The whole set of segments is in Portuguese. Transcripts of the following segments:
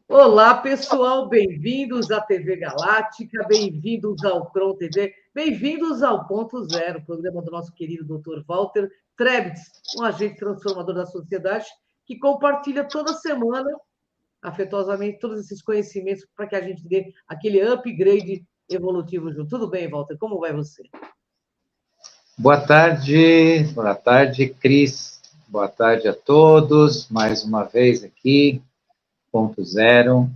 Olá, pessoal, bem-vindos à TV Galáctica, bem-vindos ao Cron TV, bem-vindos ao Ponto Zero, programa do nosso querido Dr. Walter Trebitz, um agente transformador da sociedade que compartilha toda semana, afetuosamente, todos esses conhecimentos para que a gente dê aquele upgrade evolutivo junto. Tudo bem, Walter? Como vai você? Boa tarde, Cris. Boa tarde a todos. Mais uma vez aqui, Ponto Zero,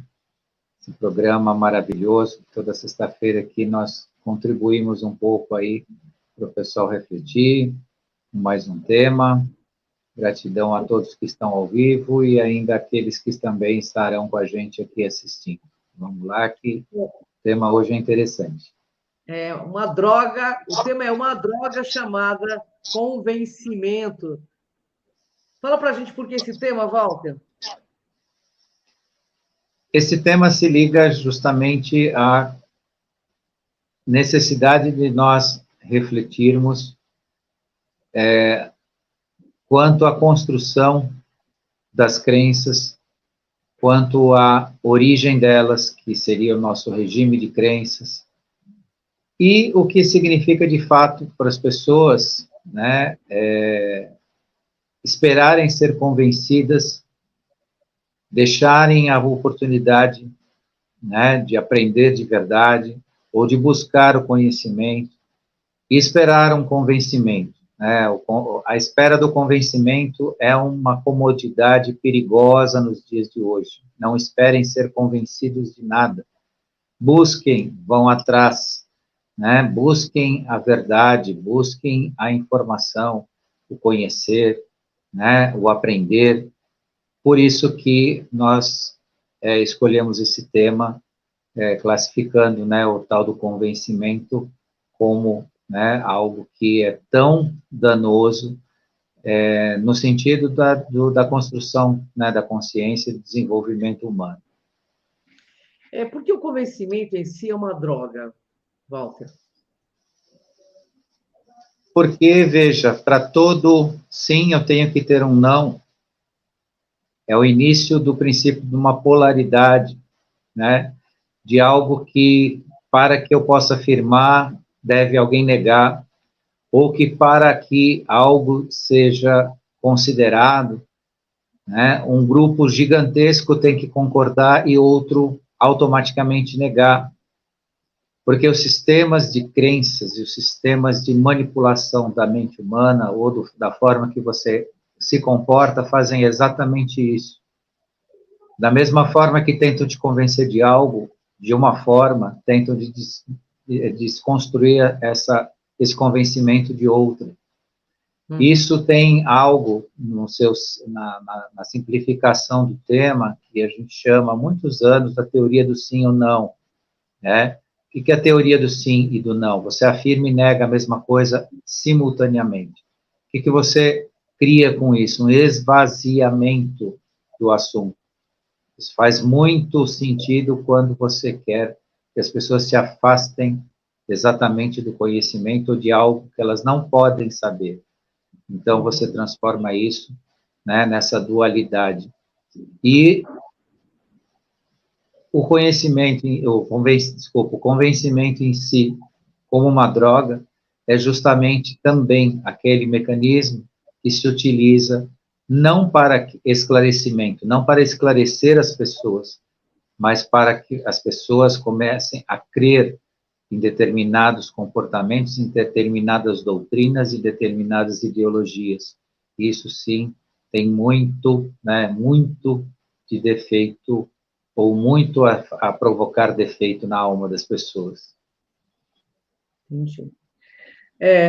esse programa maravilhoso. Toda sexta-feira aqui nós contribuímos um pouco aí para o pessoal refletir, mais um tema. Gratidão a todos que estão ao vivo e ainda aqueles que também estarão com a gente aqui assistindo. Vamos lá, que o tema hoje é interessante. O tema é uma droga chamada convencimento. Fala para a gente por que esse tema, Walter. Esse tema se liga justamente à necessidade de nós refletirmos quanto à construção das crenças, quanto à origem delas, que seria o nosso regime de crenças, e o que significa de fato para as pessoas, né, esperarem ser convencidas, deixarem a oportunidade, né, de aprender de verdade, ou de buscar o conhecimento, e esperar um convencimento. Né? A espera do convencimento é uma comodidade perigosa nos dias de hoje. Não esperem ser convencidos de nada. Busquem, vão atrás, né? Busquem a verdade, busquem a informação, o conhecer, né? O aprender. Por isso que nós escolhemos esse tema, classificando, né, o tal do convencimento como, né, algo que é tão danoso no sentido da construção, né, da consciência e do desenvolvimento humano. Porque o convencimento em si é uma droga, Walter? Porque, veja, para todo sim eu tenho que ter um não, é o início do princípio de uma polaridade, né, de algo que, para que eu possa afirmar, deve alguém negar, ou que para que algo seja considerado, né, um grupo gigantesco tem que concordar e outro automaticamente negar. Porque os sistemas de crenças e os sistemas de manipulação da mente humana ou da forma que você se comporta fazem exatamente isso. Da mesma forma que tentam te convencer de algo, de uma forma, tentam desconstruir esse convencimento de outra. Isso tem algo na simplificação do tema, que a gente chama há muitos anos da teoria do sim ou não. Né? O que é a teoria do sim e do não? Você afirma e nega a mesma coisa simultaneamente. O que você cria com isso? Um esvaziamento do assunto. Isso faz muito sentido quando você quer que as pessoas se afastem exatamente do conhecimento ou de algo que elas não podem saber. Então, você transforma isso, né, nessa dualidade. E o convencimento em si, como uma droga, é justamente também aquele mecanismo que se utiliza não para esclarecimento, não para esclarecer as pessoas, mas para que as pessoas comecem a crer em determinados comportamentos, em determinadas doutrinas e determinadas ideologias. Isso, sim, tem muito, né, muito de defeito, ou muito a provocar defeito na alma das pessoas. Entendi.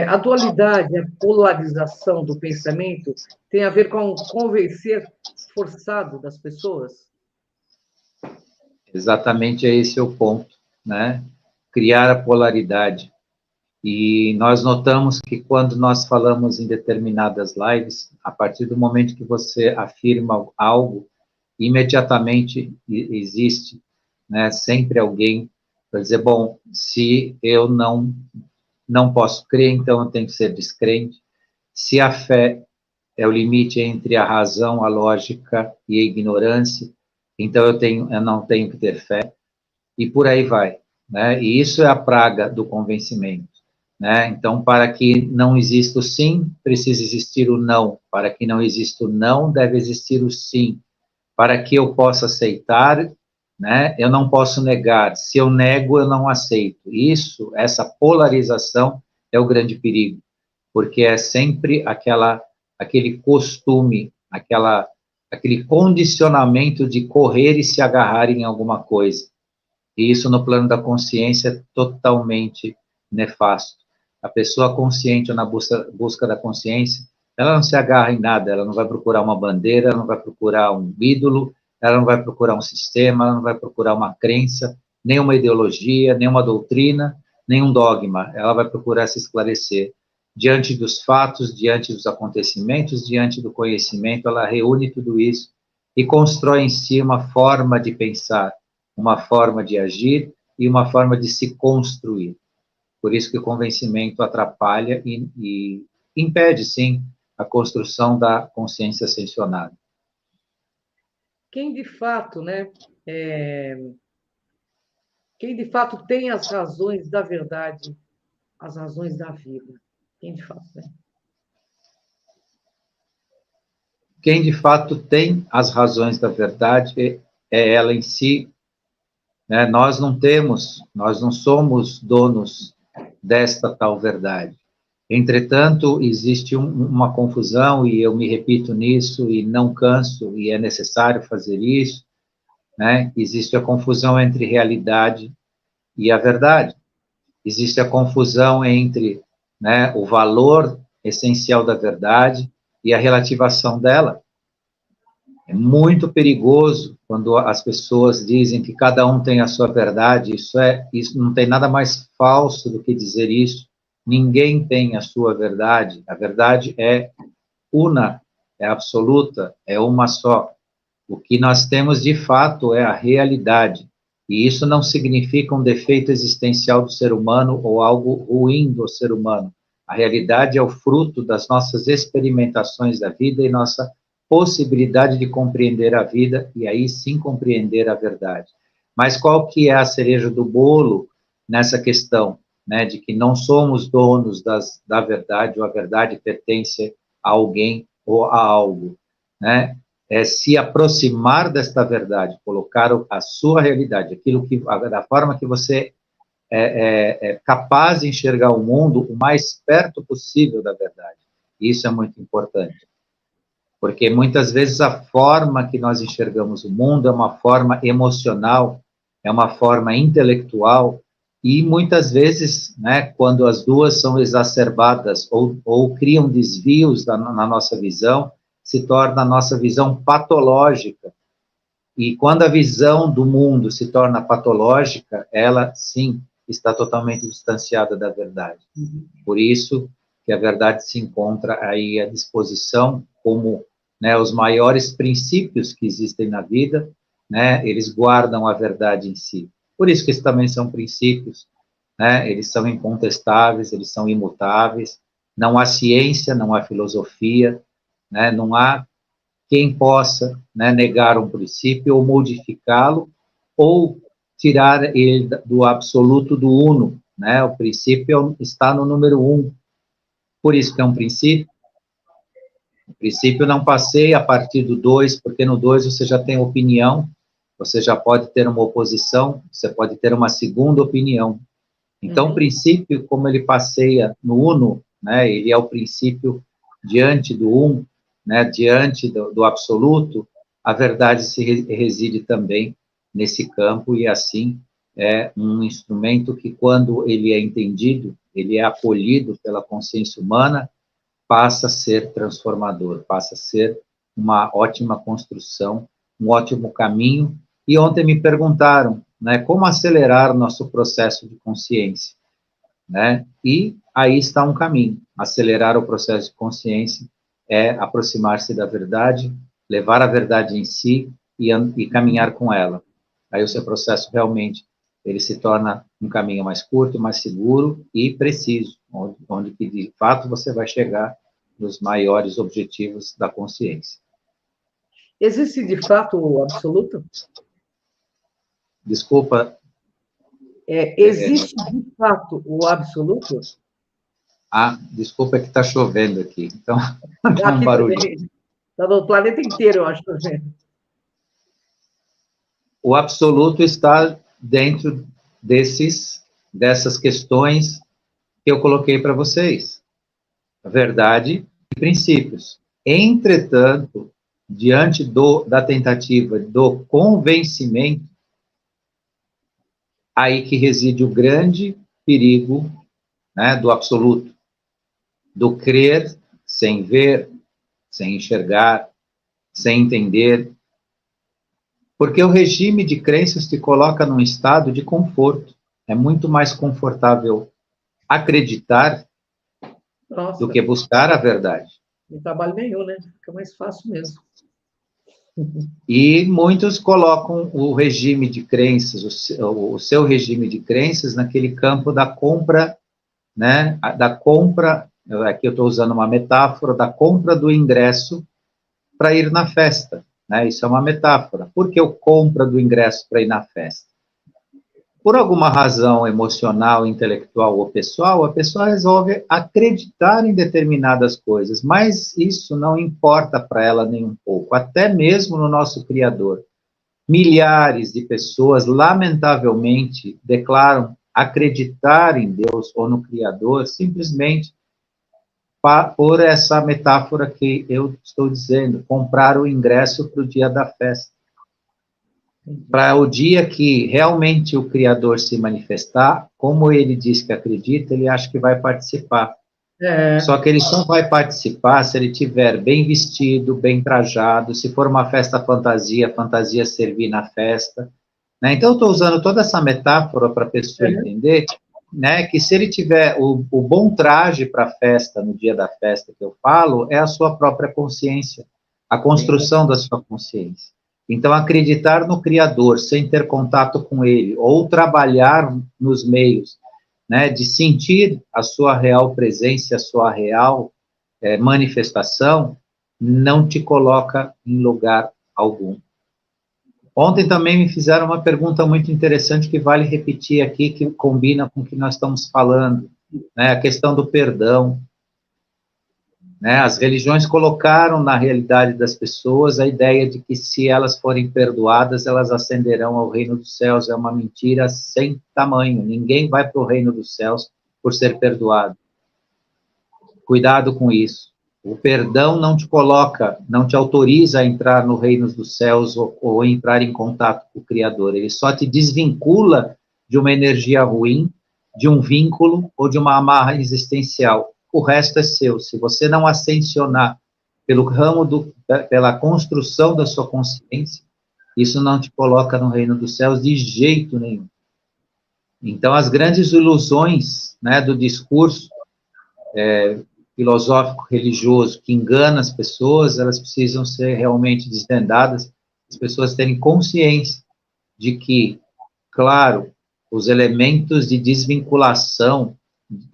A dualidade, a polarização do pensamento tem a ver com convencer forçado das pessoas? Exatamente esse é o ponto, né? Criar a polaridade. E nós notamos que quando nós falamos em determinadas lives, a partir do momento que você afirma algo, imediatamente existe, né, sempre alguém para dizer, bom, se eu não posso crer, então eu tenho que ser descrente. Se a fé é o limite entre a razão, a lógica e a ignorância, então eu não tenho que ter fé, e por aí vai, né? E isso é a praga do convencimento, né? Então, para que não exista o sim, precisa existir o não. Para que não exista o não, deve existir o sim. Para que eu possa aceitar, né? Eu não posso negar. Se eu nego, eu não aceito. Isso, essa polarização é o grande perigo, porque é sempre aquele costume, aquele condicionamento de correr e se agarrar em alguma coisa. E isso, no plano da consciência, é totalmente nefasto. A pessoa consciente ou na busca da consciência, ela não se agarra em nada, ela não vai procurar uma bandeira, ela não vai procurar um ídolo, ela não vai procurar um sistema, ela não vai procurar uma crença, nem uma ideologia, nem uma doutrina, nem um dogma. Ela vai procurar se esclarecer. Diante dos fatos, diante dos acontecimentos, diante do conhecimento, ela reúne tudo isso e constrói em si uma forma de pensar, uma forma de agir e uma forma de se construir. Por isso que o convencimento atrapalha e impede, sim, a construção da consciência ascensionada. Quem de fato, né, quem de fato tem as razões da verdade, as razões da vida? Quem de fato tem? Quem de fato tem as razões da verdade é ela em si, né? Nós não somos donos desta tal verdade. Entretanto, existe uma confusão, e eu me repito nisso, e não canso, e é necessário fazer isso, né? Existe a confusão entre realidade e a verdade. Existe a confusão entre, né, o valor essencial da verdade e a relativação dela. É muito perigoso quando as pessoas dizem que cada um tem a sua verdade. Isso não tem nada mais falso do que dizer isso. Ninguém tem a sua verdade. A verdade é una, é absoluta, é uma só. O que nós temos de fato é a realidade. E isso não significa um defeito existencial do ser humano ou algo ruim do ser humano. A realidade é o fruto das nossas experimentações da vida e nossa possibilidade de compreender a vida e aí sim compreender a verdade. Mas qual que é a cereja do bolo nessa questão, né, de que não somos donos da verdade, ou a verdade pertence a alguém ou a algo, né? É se aproximar desta verdade, colocar a sua realidade, aquilo que, da forma que você é capaz de enxergar o mundo o mais perto possível da verdade. Isso é muito importante, porque muitas vezes a forma que nós enxergamos o mundo é uma forma emocional, é uma forma intelectual, e muitas vezes, né, quando as duas são exacerbadas ou criam desvios na nossa visão, se torna a nossa visão patológica. E quando a visão do mundo se torna patológica, ela, sim, está totalmente distanciada da verdade. Por isso que a verdade se encontra aí à disposição como, né, os maiores princípios que existem na vida, né, eles guardam a verdade em si. Por isso que esses também são princípios, né, eles são incontestáveis, eles são imutáveis, não há ciência, não há filosofia, né, não há quem possa, né, negar um princípio ou modificá-lo ou tirar ele do absoluto do uno, né? O princípio está no número um, por isso que é um princípio. O princípio não passeia a partir do dois, porque no dois você já tem opinião, você já pode ter uma oposição, você pode ter uma segunda opinião. Então, o princípio, como ele passeia no uno, né, ele é o princípio diante do um, né, diante do absoluto, a verdade reside também nesse campo, e assim é um instrumento que, quando ele é entendido, ele é acolhido pela consciência humana, passa a ser transformador, passa a ser uma ótima construção, um ótimo caminho. E ontem me perguntaram, né, como acelerar o nosso processo de consciência, né? E aí está um caminho. Acelerar o processo de consciência é aproximar-se da verdade, levar a verdade em si e caminhar com ela. Aí o seu processo realmente ele se torna um caminho mais curto, mais seguro e preciso, onde de fato você vai chegar nos maiores objetivos da consciência. Existe de fato o absoluto? Desculpa. Existe de fato o absoluto? Desculpa, é que está chovendo aqui, então dá um Aqui barulho. também. Está no planeta inteiro, eu acho, chovendo. O absoluto está dentro dessas questões que eu coloquei para vocês. A verdade e princípios. Entretanto, diante da tentativa do convencimento, aí que reside o grande perigo, né, do absoluto, do crer sem ver, sem enxergar, sem entender, porque o regime de crenças te coloca num estado de conforto. É muito mais confortável acreditar do Nossa, que buscar a verdade. não trabalho nenhum, né? Fica mais fácil mesmo. E muitos colocam o regime de crenças, o seu regime de crenças, naquele campo da compra, né? Da compra, aqui eu estou usando uma metáfora, da compra do ingresso para ir na festa, né? Isso é uma metáfora. Por que eu compra do ingresso para ir na festa? Por alguma razão emocional, intelectual ou pessoal, a pessoa resolve acreditar em determinadas coisas, mas isso não importa para ela nem um pouco, até mesmo no nosso Criador. Milhares de pessoas, lamentavelmente, declaram acreditar em Deus ou no Criador simplesmente por essa metáfora que eu estou dizendo, comprar o ingresso para o dia da festa. Para o dia que realmente o Criador se manifestar, como ele diz que acredita, ele acha que vai participar. Só que ele só vai participar se ele estiver bem vestido, bem trajado, se for uma festa fantasia, fantasia servir na festa. Né? Então, eu estou usando toda essa metáfora para a pessoa entender, né, que se ele tiver o bom traje para a festa, no dia da festa que eu falo, é a sua própria consciência, a construção da sua consciência. Então, acreditar no Criador sem ter contato com ele, ou trabalhar nos meios, né, de sentir a sua real presença, a sua real manifestação, não te coloca em lugar algum. Ontem também me fizeram uma pergunta muito interessante que vale repetir aqui, que combina com o que nós estamos falando, né, a questão do perdão. Né? As religiões colocaram na realidade das pessoas a ideia de que se elas forem perdoadas, elas ascenderão ao reino dos céus. É uma mentira sem tamanho. Ninguém vai para o reino dos céus por ser perdoado. Cuidado com isso. O perdão não te coloca, não te autoriza a entrar no reino dos céus ou entrar em contato com o Criador. Ele só te desvincula de uma energia ruim, de um vínculo ou de uma amarra existencial. O resto é seu. Se você não ascensionar pelo ramo pela construção da sua consciência, isso não te coloca no reino dos céus de jeito nenhum. Então, as grandes ilusões, né, do discurso filosófico religioso que engana as pessoas, elas precisam ser realmente desvendadas, as pessoas terem consciência de que, claro, os elementos de desvinculação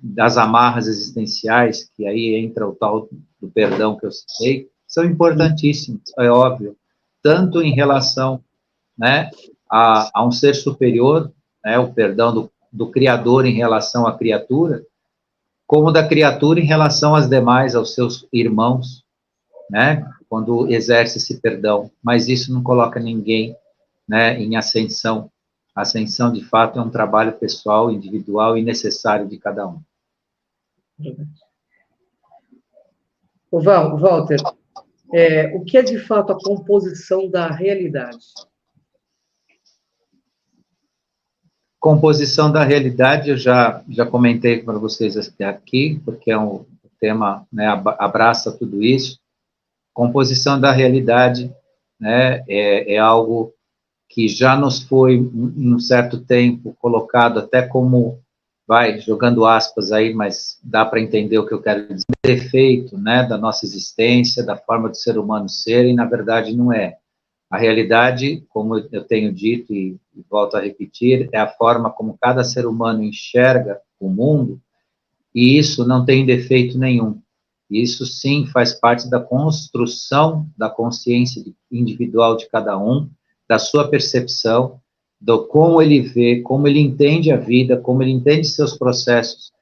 das amarras existenciais, que aí entra o tal do perdão que eu citei, são importantíssimos, é óbvio, tanto em relação, né, a um ser superior, né, o perdão do Criador em relação à criatura, como da criatura em relação às demais, aos seus irmãos, né, quando exerce esse perdão, mas isso não coloca ninguém, né, em ascensão. A ascensão, de fato, é um trabalho pessoal, individual e necessário de cada um. Walter, o que é de fato a composição da realidade? Composição da realidade, eu já comentei para vocês aqui, porque é um tema, né, abraça tudo isso. Composição da realidade, né, é algo que já nos foi, em um certo tempo, colocado até como, jogando aspas aí, mas dá para entender o que eu quero dizer, defeito, né, da nossa existência, da forma do ser humano ser, e na verdade não é. A realidade, como eu tenho dito e volto a repetir, é a forma como cada ser humano enxerga o mundo, e isso não tem defeito nenhum. Isso sim faz parte da construção da consciência individual de cada um, da sua percepção, do como ele vê, como ele entende a vida, como ele entende seus processos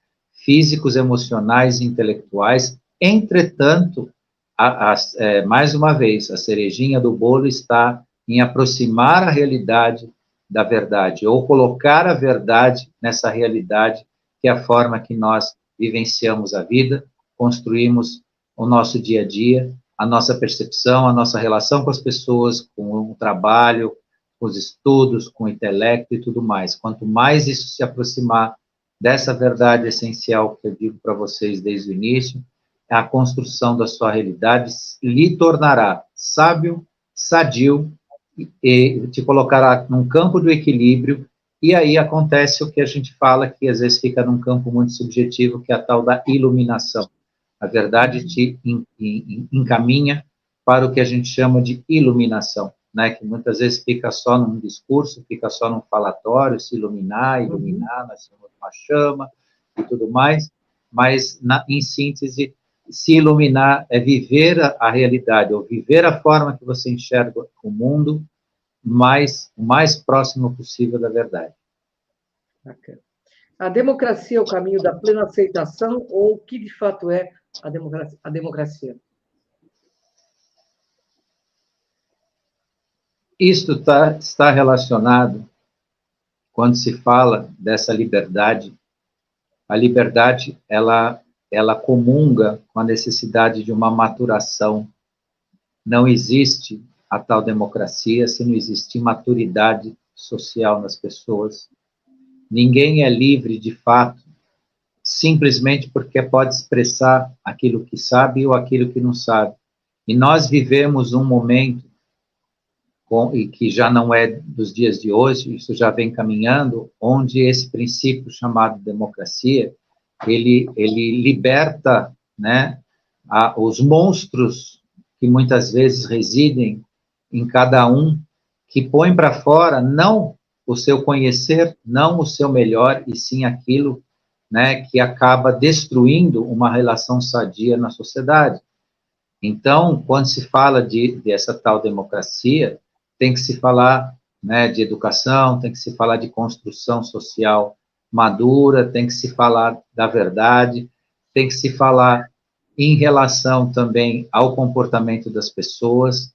físicos, emocionais e intelectuais. Entretanto, mais uma vez, a cerejinha do bolo está em aproximar a realidade da verdade, ou colocar a verdade nessa realidade, que é a forma que nós vivenciamos a vida, construímos o nosso dia a dia, a nossa percepção, a nossa relação com as pessoas, com o trabalho, com os estudos, com o intelecto e tudo mais. Quanto mais isso se aproximar dessa verdade essencial que eu digo para vocês desde o início, a construção da sua realidade lhe tornará sábio, sadio, e te colocará num campo do equilíbrio, e aí acontece o que a gente fala, que às vezes fica num campo muito subjetivo, que é a tal da iluminação. A verdade te encaminha para o que a gente chama de iluminação, né? Que muitas vezes fica só num discurso, fica só num falatório, se iluminar, nós somos uma chama e tudo mais, mas, em síntese, se iluminar é viver a realidade, ou viver a forma que você enxerga o mundo, o mais próximo possível da verdade. A democracia é o caminho da plena aceitação, ou o que de fato é a democracia? Isto está relacionado, quando se fala dessa liberdade, a liberdade, ela comunga com a necessidade de uma maturação. Não existe a tal democracia se não existir maturidade social nas pessoas. Ninguém é livre, de fato, simplesmente porque pode expressar aquilo que sabe ou aquilo que não sabe. E nós vivemos um momento, e que já não é dos dias de hoje, isso já vem caminhando, onde esse princípio chamado democracia, ele liberta, né, os monstros que muitas vezes residem em cada um, que põe para fora não o seu conhecer, não o seu melhor, e sim aquilo, né, que acaba destruindo uma relação sadia na sociedade. Então, quando se fala dessa tal democracia, tem que se falar, né, de educação, tem que se falar de construção social madura, tem que se falar da verdade, tem que se falar em relação também ao comportamento das pessoas,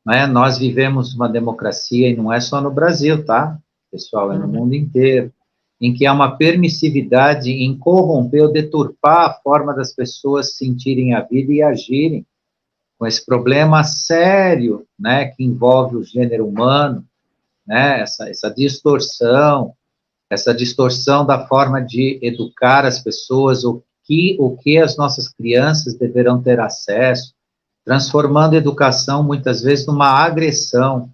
né? Nós vivemos uma democracia, e não é só no Brasil, tá, pessoal, é no mundo inteiro, em que há uma permissividade em corromper ou deturpar a forma das pessoas sentirem a vida e agirem, com esse problema sério, né, que envolve o gênero humano, né, essa distorção da forma de educar as pessoas, o que as nossas crianças deverão ter acesso, transformando a educação, muitas vezes, numa agressão,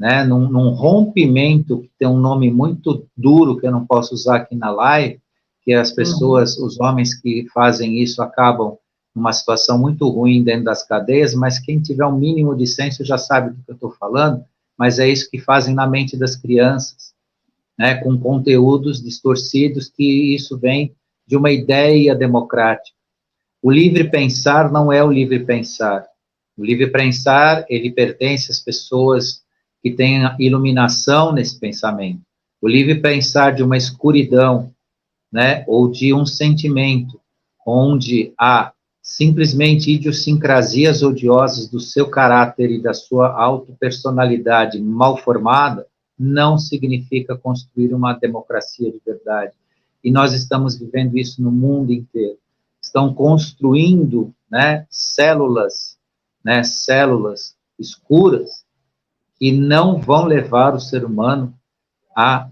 né, num rompimento, que tem um nome muito duro, que eu não posso usar aqui na live, que as pessoas, os homens que fazem isso, acabam numa situação muito ruim dentro das cadeias, mas quem tiver um mínimo de senso já sabe do que eu estou falando, mas é isso que fazem na mente das crianças, né, com conteúdos distorcidos, que isso vem de uma ideia democrática. O livre pensar não é o livre pensar. O livre pensar, ele pertence às pessoas que têm iluminação nesse pensamento. O livre pensar de uma escuridão, né, ou de um sentimento onde há simplesmente idiosincrasias odiosas do seu caráter e da sua autopersonalidade mal formada, não significa construir uma democracia de verdade. E nós estamos vivendo isso no mundo inteiro. Estão construindo, né, células escuras, que não vão levar o ser humano a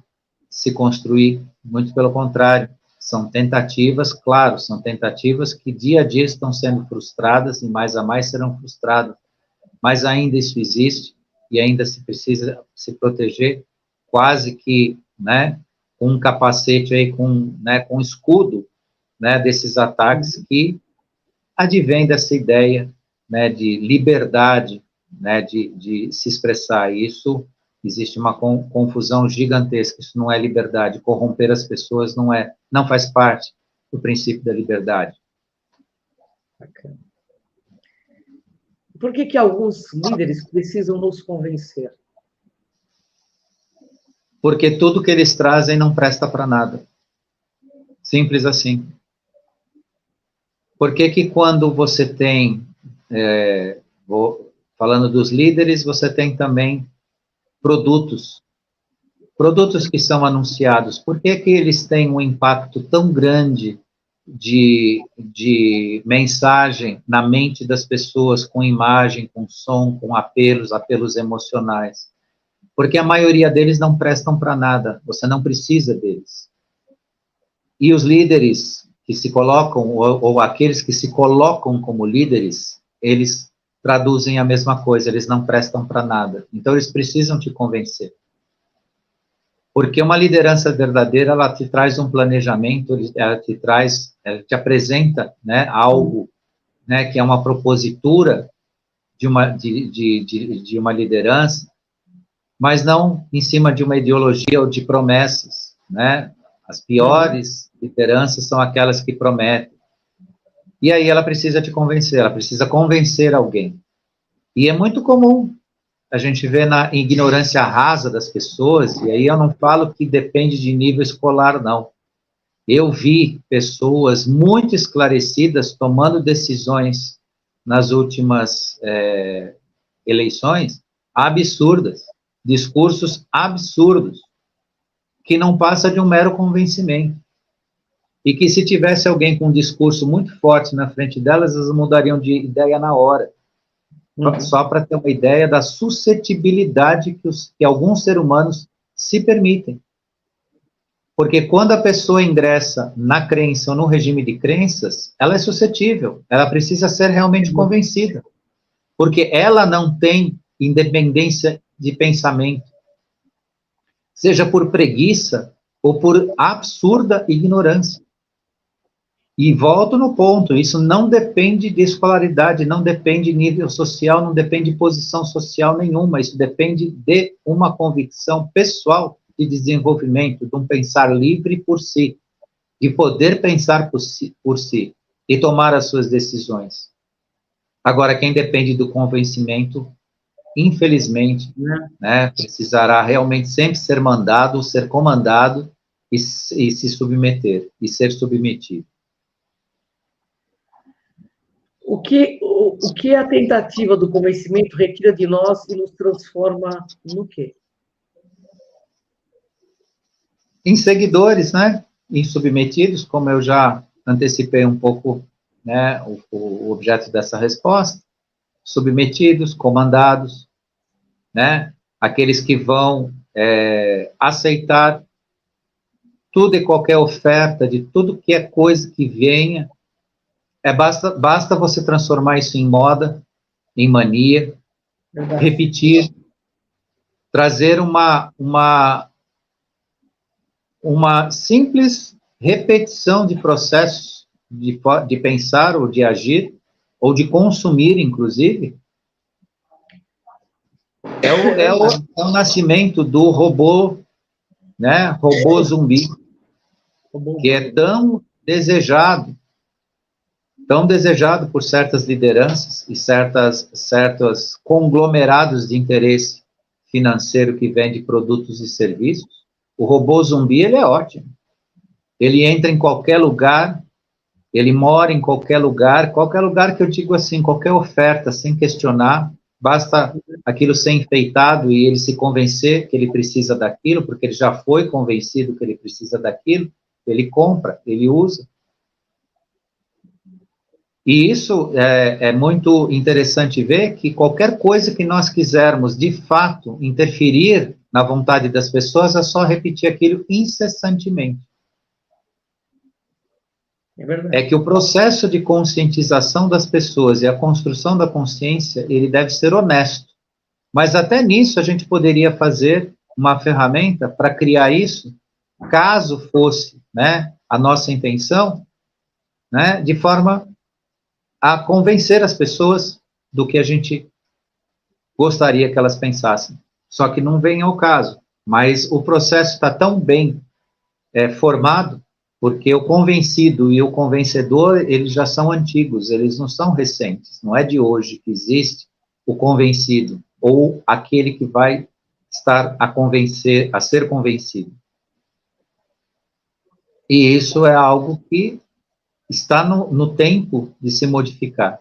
se construir, muito pelo contrário. São tentativas, claro, são tentativas que dia a dia estão sendo frustradas, e mais a mais serão frustradas, mas ainda isso existe, e ainda se precisa se proteger, quase que, né, com um capacete aí, com escudo, né, desses ataques que advém dessa ideia, né, de liberdade, né, de se expressar. Isso existe uma confusão gigantesca. Isso não é liberdade. Corromper as pessoas não faz parte do princípio da liberdade. Bacana. Por que alguns líderes precisam nos convencer? Porque tudo que eles trazem não presta para nada. Simples assim. Por que quando você tem, falando dos líderes, você tem também produtos que são anunciados? Por que eles têm um impacto tão grande de mensagem na mente das pessoas, com imagem, com som, com apelos emocionais? Porque a maioria deles não prestam para nada, você não precisa deles. E os líderes que se colocam, ou aqueles que se colocam como líderes, eles traduzem a mesma coisa, eles não prestam para nada. Então, eles precisam te convencer. Porque uma liderança verdadeira, ela te traz um planejamento, ela te apresenta, né, algo, né, que é uma propositura de uma liderança, mas não em cima de uma ideologia ou de promessas, né? As piores lideranças são aquelas que prometem. E aí ela precisa te convencer, ela precisa convencer alguém. E é muito comum a gente ver na ignorância rasa das pessoas, e aí eu não falo que depende de nível escolar, não. Eu vi pessoas muito esclarecidas tomando decisões nas últimas eleições absurdas, discursos absurdos, que não passa de um mero convencimento. E que se tivesse alguém com um discurso muito forte na frente delas, elas mudariam de ideia na hora. Só para ter uma ideia da suscetibilidade que alguns seres humanos se permitem. Porque quando a pessoa ingressa na crença ou no regime de crenças, ela é suscetível, ela precisa ser realmente convencida. Porque ela não tem independência de pensamento. Seja por preguiça ou por absurda ignorância. E volto no ponto, isso não depende de escolaridade, não depende de nível social, não depende de posição social nenhuma, isso depende de uma convicção pessoal de desenvolvimento, de um pensar livre por si, de poder pensar por si e tomar as suas decisões. Agora, quem depende do convencimento, infelizmente, né, precisará realmente sempre ser mandado, ser comandado e se submeter, e ser submetido. O que a tentativa do convencimento retira de nós e nos transforma no quê? Em seguidores, né? Em submetidos, como eu já antecipei um pouco, né, o objeto dessa resposta. Submetidos, comandados, né? Aqueles que vão aceitar tudo e qualquer oferta, de tudo que é coisa que venha. Basta você transformar isso em moda, em mania, repetir, trazer uma simples repetição de processos de pensar ou de agir, ou de consumir, inclusive, é o nascimento do robô, né? Robô zumbi, que é tão desejado por certas lideranças e certos conglomerados de interesse financeiro que vende produtos e serviços. O robô zumbi, ele é ótimo. Ele entra em qualquer lugar, ele mora em qualquer lugar que eu digo assim, qualquer oferta, sem questionar, basta aquilo ser enfeitado e ele se convencer que ele precisa daquilo, porque ele já foi convencido que ele precisa daquilo, ele compra, ele usa. E isso é muito interessante ver que qualquer coisa que nós quisermos, de fato, interferir na vontade das pessoas, é só repetir aquilo incessantemente. É verdade. É que o processo de conscientização das pessoas e a construção da consciência, ele deve ser honesto. Mas até nisso a gente poderia fazer uma ferramenta para criar isso, caso fosse, né, a nossa intenção, né, de forma a convencer as pessoas do que a gente gostaria que elas pensassem. Só que não vem ao caso. Mas o processo está tão bem formado Porque o convencido e o convencedor, eles já são antigos, eles não são recentes. Não é de hoje que existe o convencido, ou aquele que vai estar a convencer, a ser convencido. E isso é algo que está no tempo de se modificar.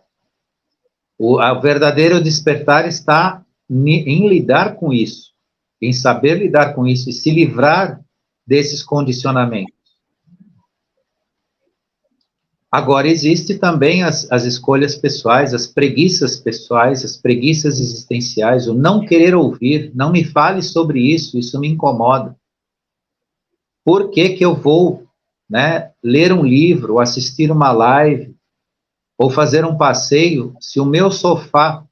O verdadeiro despertar está em lidar com isso, em saber lidar com isso e se livrar desses condicionamentos. Agora, existe também as escolhas pessoais, as preguiças existenciais, o não querer ouvir, não me fale sobre isso, isso me incomoda. Por que que eu vou, né, ler um livro, ou assistir uma live, ou fazer um passeio, se o meu sofá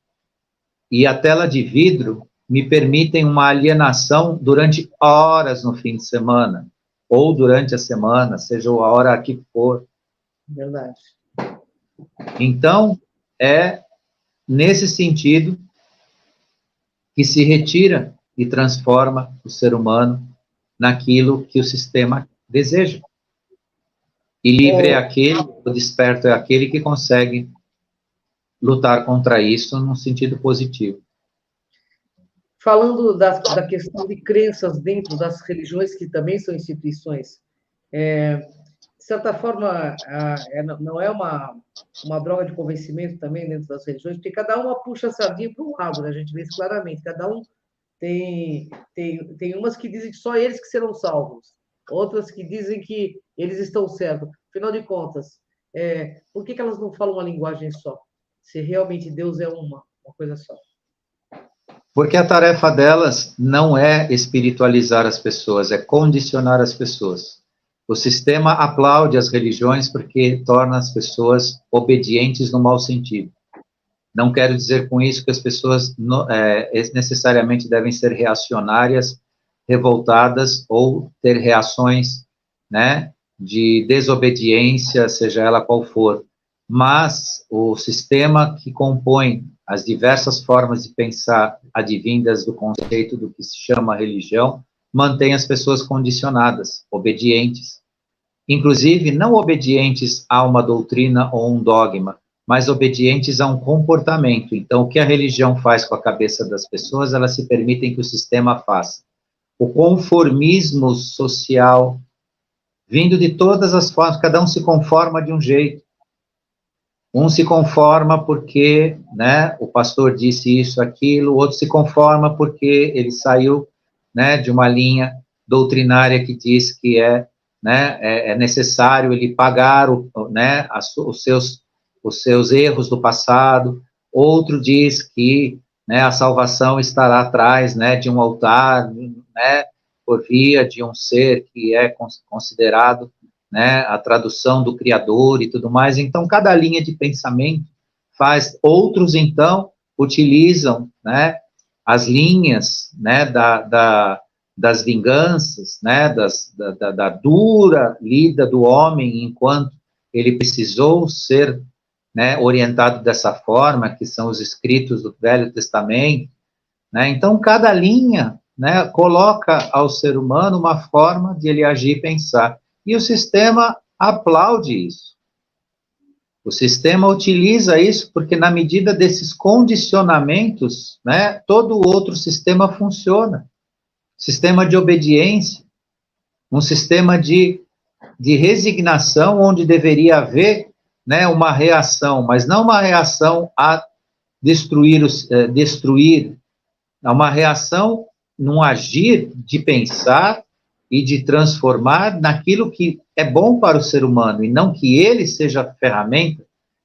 e a tela de vidro me permitem uma alienação durante horas no fim de semana, ou durante a semana, seja a hora que for. Verdade. Então, é nesse sentido que se retira e transforma o ser humano naquilo que o sistema deseja. E livre é aquele, o desperto é aquele que consegue lutar contra isso num sentido positivo. Falando da questão de crenças dentro das religiões, que também são instituições, de certa forma, não é uma droga de convencimento também dentro das religiões, porque cada uma puxa a sardinha para um lado, né? A gente vê isso claramente, cada um tem umas que dizem que só eles que serão salvos, outras que dizem que eles estão certos. Afinal de contas, por que elas não falam uma linguagem só? Se realmente Deus é uma coisa só. Porque a tarefa delas não é espiritualizar as pessoas, é condicionar as pessoas. O sistema aplaude as religiões porque torna as pessoas obedientes no mau sentido. Não quero dizer com isso que as pessoas necessariamente devem ser reacionárias, revoltadas ou ter reações, né, de desobediência, seja ela qual for. Mas o sistema que compõe as diversas formas de pensar advindas do conceito do que se chama religião mantém as pessoas condicionadas, obedientes. Inclusive, não obedientes a uma doutrina ou um dogma, mas obedientes a um comportamento. Então, o que a religião faz com a cabeça das pessoas, elas se permitem que o sistema faça. O conformismo social, vindo de todas as formas, cada um se conforma de um jeito. Um se conforma porque, né, o pastor disse isso, aquilo, o outro se conforma porque ele saiu, né, de uma linha doutrinária que diz que é necessário ele pagar, né, os seus erros do passado. Outro diz que, né, a salvação estará atrás, né, de um altar, né, por via de um ser que é considerado, né, a tradução do Criador e tudo mais. Então, cada linha de pensamento faz. Outros, então, utilizam, né, as linhas, né, das vinganças, né, da dura lida do homem enquanto ele precisou ser, né, orientado dessa forma, que são os escritos do Velho Testamento, né. Então, cada linha, né, coloca ao ser humano uma forma de ele agir e pensar. E o sistema aplaude isso. O sistema utiliza isso porque, na medida desses condicionamentos, né, todo o outro sistema funciona. Sistema de obediência, um sistema de resignação, onde deveria haver, né, uma reação, mas não uma reação a destruir, uma reação num agir de pensar e de transformar naquilo que é bom para o ser humano, e não que ele seja a ferramenta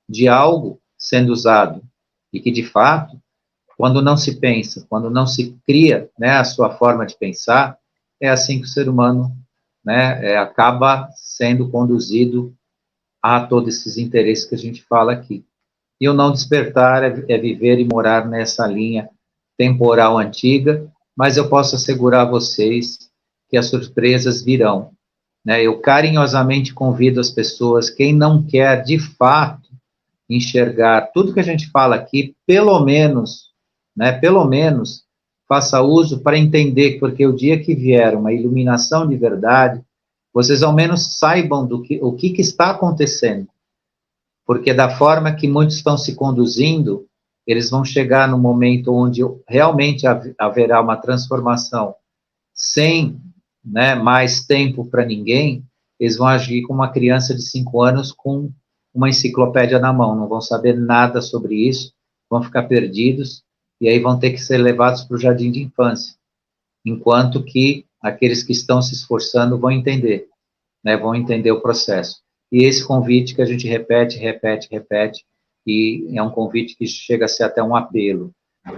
de algo sendo usado, e que, de fato, quando não se pensa, quando não se cria, né, a sua forma de pensar, é assim que o ser humano, né, acaba sendo conduzido a todos esses interesses que a gente fala aqui. E o não despertar é viver e morar nessa linha temporal antiga, mas eu posso assegurar a vocês que as surpresas virão, né? Eu carinhosamente convido as pessoas, quem não quer de fato enxergar tudo que a gente fala aqui, pelo menos, né, faça uso para entender, porque o dia que vier uma iluminação de verdade, vocês ao menos saibam o que está acontecendo. Porque da forma que muitos estão se conduzindo, eles vão chegar no momento onde realmente haverá uma transformação sem, né, mais tempo para ninguém. Eles vão agir como uma criança de 5 anos com uma enciclopédia na mão, não vão saber nada sobre isso, vão ficar perdidos, e aí vão ter que ser levados para o jardim de infância, enquanto que aqueles que estão se esforçando vão entender, né, vão entender o processo. E esse convite que a gente repete, e é um convite que chega a ser até um apelo,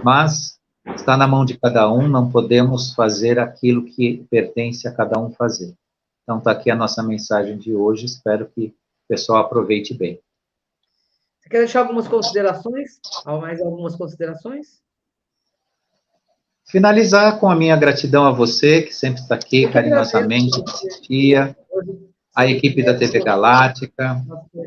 mas está na mão de cada um, não podemos fazer aquilo que pertence a cada um fazer. Então, está aqui a nossa mensagem de hoje, espero que o pessoal aproveite bem. Você quer deixar algumas considerações? Mais algumas considerações? Finalizar com a minha gratidão a você, que sempre está aqui carinhosamente, tia, a equipe da TV Galáctica,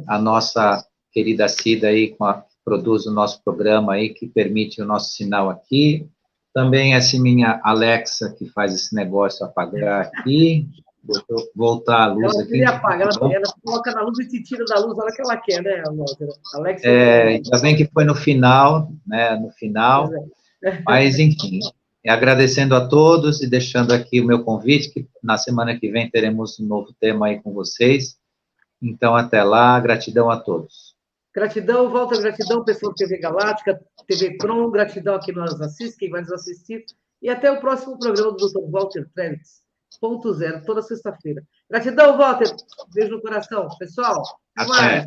a nossa querida Cida aí, que produz o nosso programa aí, que permite o nosso sinal aqui, também essa minha Alexa, que faz esse negócio apagar aqui, voltar a luz ela aqui. Apaga, ela coloca na luz e te tira da luz a hora que ela quer, né, Alexa? Ainda bem que foi no final, né, mas enfim, agradecendo a todos e deixando aqui o meu convite, que na semana que vem teremos um novo tema aí com vocês. Então, até lá, gratidão a todos. Gratidão, Walter, gratidão, pessoal da TV Galáctica, TV Cron, gratidão a quem nos assiste, quem vai nos assistir, e até o próximo programa do Dr. Walter Trevitz, ponto zero, toda sexta-feira. Gratidão, Walter, beijo no coração, pessoal. Até. Mais.